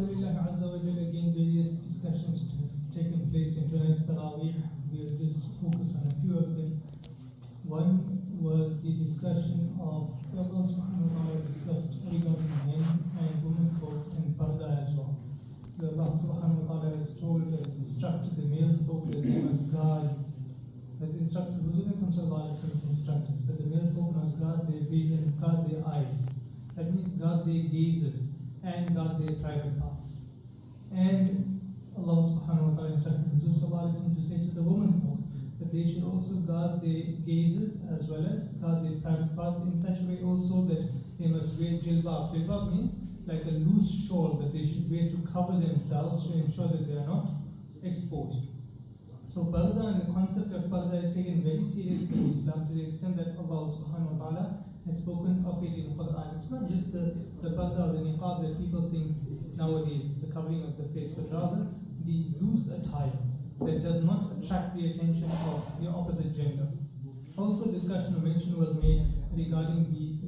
Alhamdulillah Azza wa Jalla, again various discussions have taken place in tonight's Taraweeh. We'll just focus on a few of them. One was the discussion of Allah subhanahu wa ta'ala discussed regarding men and women folk and parda as well. Allah subhanahu wa ta'ala has told, has instructed the male folk that they must guard, has instructed Huzur Akram sallallahu alayhi wa sallam to instruct us that the male folk must guard their vision, guard their eyes. That means guard their gazes and guard their private parts. And Allah subhanahu wa ta'ala instructed Huzur sallallahu alayhi wa sallam to say to the women folk that they should also guard their gazes as well as guard their private parts in such a way also that they must wear jilbab. Jilbab means like a loose shawl that they should wear to cover themselves to ensure that they are not exposed. So parda and the concept of parda is taken very seriously in Islam to the extent that Allah subhanahu wa ta'ala has spoken of it in the Quran. It's not just the parda or the niqab that people think nowadays, the covering of the face, but rather the loose attire that does not attract the attention of the opposite gender. Also, discussion or mention was made regarding the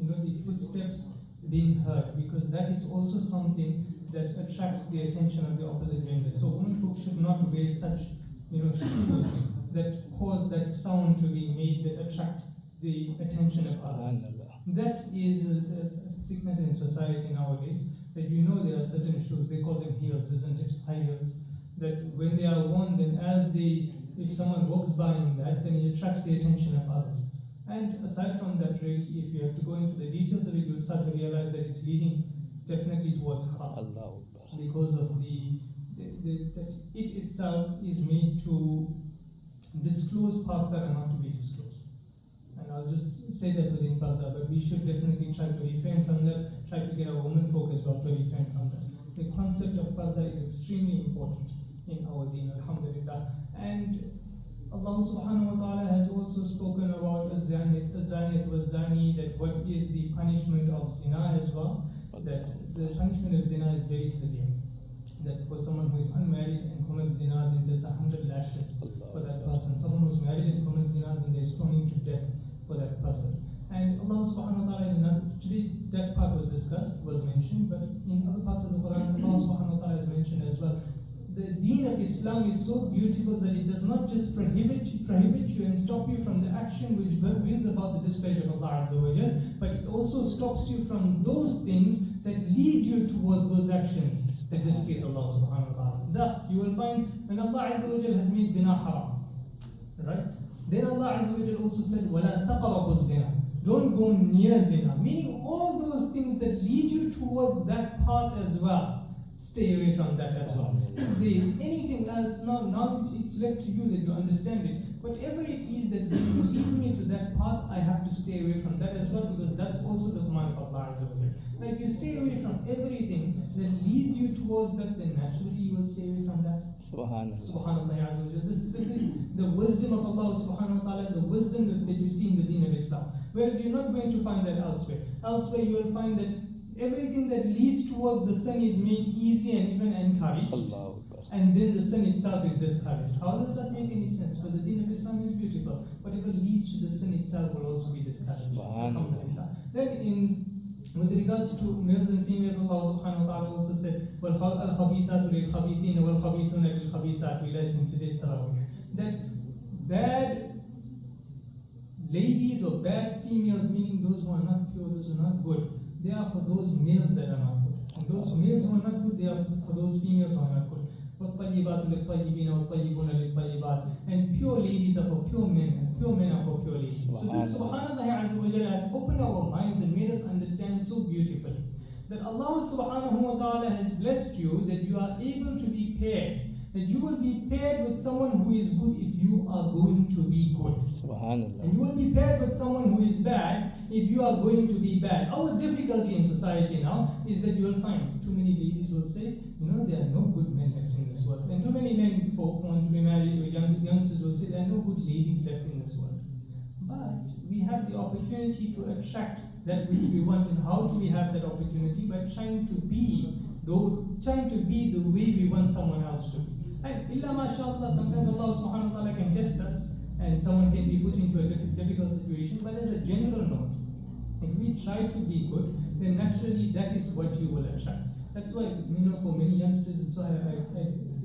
footsteps being heard, because that is also something that attracts the attention of the opposite gender. So women folk should not wear such shoes that cause that sound to be made that attract the attention of others. That is a sickness in society nowadays, that there are certain shoes, they call them heels, isn't it? High heels. That when they are worn, then if someone walks by in that, then it attracts the attention of others. And aside from that, really, if you have to go into the details of it, you'll start to realize that it's leading definitely towards haram. Because of that it itself is made to disclose parts that are not to be disclosed. And I'll just say that within parda, but we should definitely try to refrain from that, try to get our women folk as well to refrain from that. The concept of parda is extremely important in our deen, alhamdulillah. And Allah subhanahu wa ta'ala has also spoken about azanit wa zani, that what is the punishment of zina as well, that the punishment of zina is very severe. That for someone who is unmarried and commits zina, then there's 100 lashes for that person. Someone who's married and commits zina, then there's stoning to death for that person. And Allah subhanahu wa ta'ala, today that part was mentioned, but in other parts of the Quran, Allah subhanahu wa ta'ala has mentioned as well. The deen of Islam is so beautiful that it does not just prohibit you and stop you from the action which brings about the displeasure of Allah Azza wa Jal, but it also stops you from those things that lead you towards those actions that displease Allah subhanahu wa ta'ala. Thus, you will find when Allah Azza wa Jal has made zina haram, right? Then Allah Azza wa Jal also said, وَلَا تَقْرَبُوا الزِّنَا, don't go near zina, meaning all those things that lead you towards that path as well. Stay away from that as well. If there is anything else, now it's left to you that you understand it. Whatever it is that's going to lead me to that path, I have to stay away from that as well, because that's also the command of Allah Azza wa Jalla. Now if you stay away from everything that leads you towards that, then naturally you will stay away from that. Subhanallah Azza wa Jalla. This is the wisdom of Allah subhanahu wa ta'ala, the wisdom that you see in the deen of Islam. Whereas you're not going to find that elsewhere. Elsewhere you will find that everything that leads towards the sin is made easy and even encouraged, and then the sin itself is discouraged. How does that make any sense? But the deen of Islam is beautiful. Whatever leads to the sin itself will also be discouraged. Alhamdulillah. Then with regards to males and females, Allah subhanahu wa ta'ala also said, وَالْخَبِيثَاتُ لِلْخَبِيثِينَ وَالْخَبِيثُونَ لِلْخَبِيثَاتِ. We learned in today's Taraweeh that bad ladies or bad females, meaning those who are not pure, those who are not good, they are for those males that are not good. And those males who are not good, they are for those females who are not good. وَالطَّيِّبَاتُ لِلطَّيِّبِينَ وَالطَّيِّبُونَ لِلطَّيِّبَاتِ. And pure ladies are for pure men, and pure men are for pure ladies. So this subhanallah azza wa jalla has opened our minds and made us understand so beautifully that Allah subhanahu wa ta'ala has blessed you, that you are able to be paired. That you will be paired with someone who is good if you are going to be good. And you will be paired with someone who is bad if you are going to be bad. Our difficulty in society now is that you will find too many ladies will say, there are no good men left in this world. And too many men folk want to be married, or youngsters will say there are no good ladies left in this world. But we have the opportunity to attract that which we want. And how do we have that opportunity? By trying to be the way we want someone else to be. And illa mashallah, sometimes Allah subhanahu wa ta'ala can test us and someone can be put into a difficult situation, but as a general note, if we try to be good, then naturally that is what you will attract. That's why, for many youngsters, so I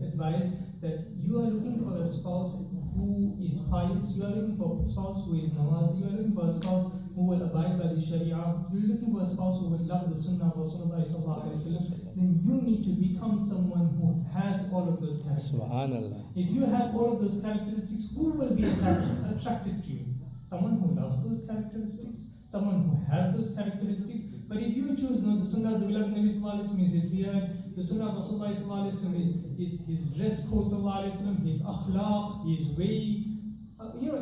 advise that you are looking for a spouse who is pious, you are looking for a spouse who is namazi, you are looking for a spouse who will abide by the Sharia, you're looking for a spouse who will love the Sunnah of Rasulullah sallallahu alaihi wasallam, then you need to become someone who has all of those characteristics. If you have all of those characteristics, who will be attracted to you? Someone who loves those characteristics, someone who has those characteristics. But if you choose, the Sunnah of the beloved Nabi sallallahu alaihi wasallam is his beard, the Sunnah of Rasulullah sallallahu alaihi wasallam is his dress code sallallahu alaihi wasallam, his akhlaq, his way,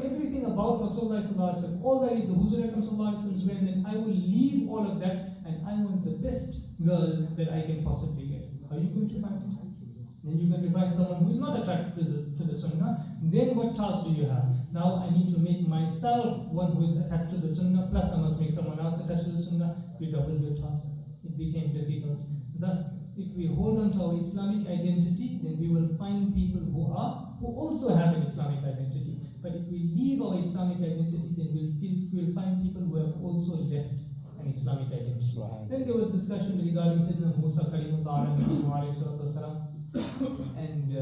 everything about Rasulullah sallallahu alaihi wasallam, all that is the Huzur Akram sallallahu alaihi wasallam's way, and then I will leave all of that and I want the best girl that I can possibly get. How are you going to find it? Then you're going to find someone who is not attracted to the Sunnah. Then what task do you have? Now I need to make myself one who is attached to the Sunnah, plus I must make someone else attached to the Sunnah. You doubled your task. It became difficult. Thus, if we hold on to our Islamic identity, then we will find people who also have an Islamic identity. But if we leave our Islamic identity, then we'll find people who have also left an Islamic identity. Right. Then there was discussion regarding Sayyidina Musa Kalimullah alayhi salatu and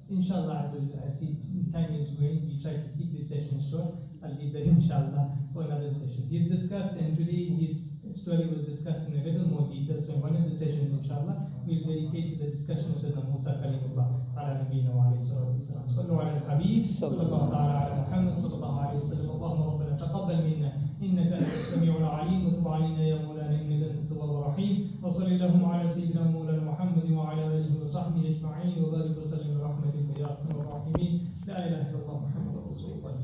inshallah, as I see time is going, we try to keep this session short. I'll leave that inshallah for another session. He's discussed, and today his story was discussed in a little more detail. So in one of the sessions, inshallah, we'll dedicate to the discussion of Sayyidina Musa Kalimullah ala nabiyina wa alayhi salatu wasalam. Sallu ala al-habib, sallallahu ta'ala ala Muhammad, sallallahu alayhi wa sallam. Allahumma rabbana taqabbal minna, innaka anta as-sami'ul alim, wa tub alayna ya mawlana, innaka anta at-tawwabur rahim. Wa sallallahu ala sayyidina mawlana Muhammad wa ala alihi wa sahbihi ajma'in, wa barik wa sallim wa rahmatika ya arhamar rahimin. La ilaha illallah Muhammadur Rasulullah.